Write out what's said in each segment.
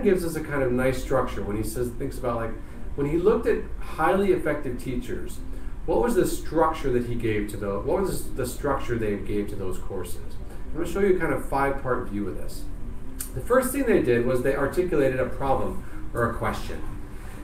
Ken gives us a kind of nice structure when he thinks about, like, when he looked at highly effective teachers, what was the structure that he gave to those? What was the structure they gave to those courses? I'm going to show you a kind of 5-part view of this. The first thing they did was they articulated a problem or a question.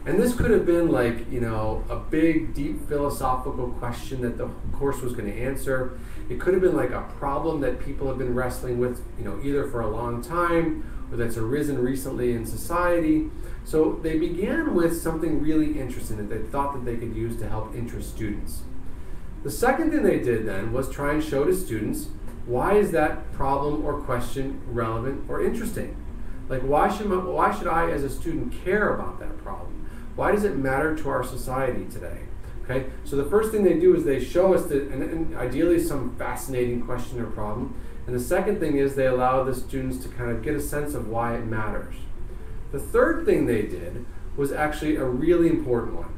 And this could have been like, you know, a big, deep philosophical question that the course was going to answer. It could have been like a problem that people have been wrestling with, you know, either for a long time or that's arisen recently in society. So they began with something really interesting that they thought that they could use to help interest students. The second thing they did then was try and show to students, why is that problem or question relevant or interesting? Like, why should I as a student care about that problem? Why does it matter to our society today? Okay, so the first thing they do is they show us that, and ideally some fascinating question or problem. And the second thing is they allow the students to kind of get a sense of why it matters. The third thing they did was actually a really important one.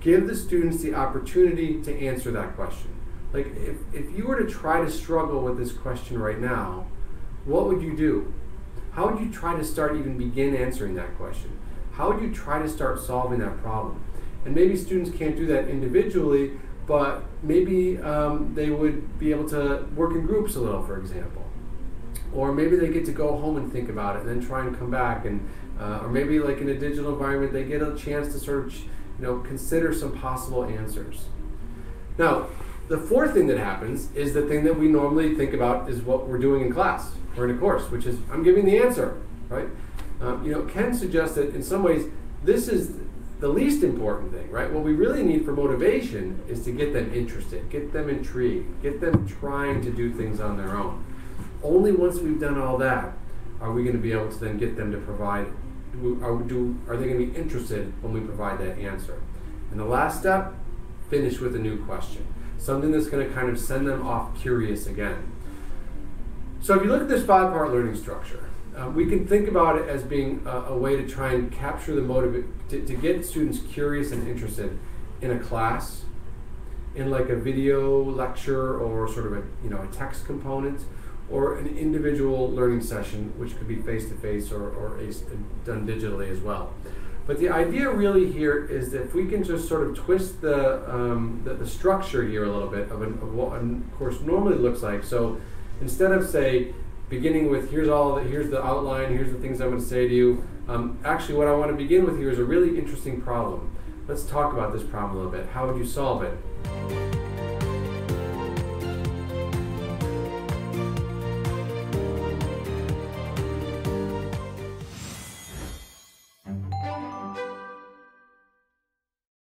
Give the students the opportunity to answer that question. Like, if you were to try to struggle with this question right now, what would you do? How would you try to start even begin answering that question? How would you try to start solving that problem? And maybe students can't do that individually, but maybe they would be able to work in groups a little, for example. Or maybe they get to go home and think about it and then try and come back. And or maybe like in a digital environment, they get a chance to sort of, you know, consider some possible answers. Now, the fourth thing that happens is the thing that we normally think about is what we're doing in class or in a course, which is I'm giving the answer, right? You know, Ken suggests that in some ways this is the least important thing, right? What we really need for motivation is to get them interested, get them intrigued, get them trying to do things on their own. Only once we've done all that are we going to be able to then get them to provide, are they going to be interested when we provide that answer? And the last step, finish with a new question. Something that's going to kind of send them off curious again. So if you look at this 5-part learning structure, we can think about it as being a way to try and capture the motive, to get students curious and interested in a class, in like a video lecture or sort of a text component, or an individual learning session, which could be face-to-face or done digitally as well. But the idea really here is that if we can just sort of twist the structure here a little bit of what a course normally looks like. So instead of, say, beginning with here's the outline, here's the things I'm going to say to you, actually what I want to begin with here is a really interesting problem. Let's talk about this problem a little bit. How would you solve it?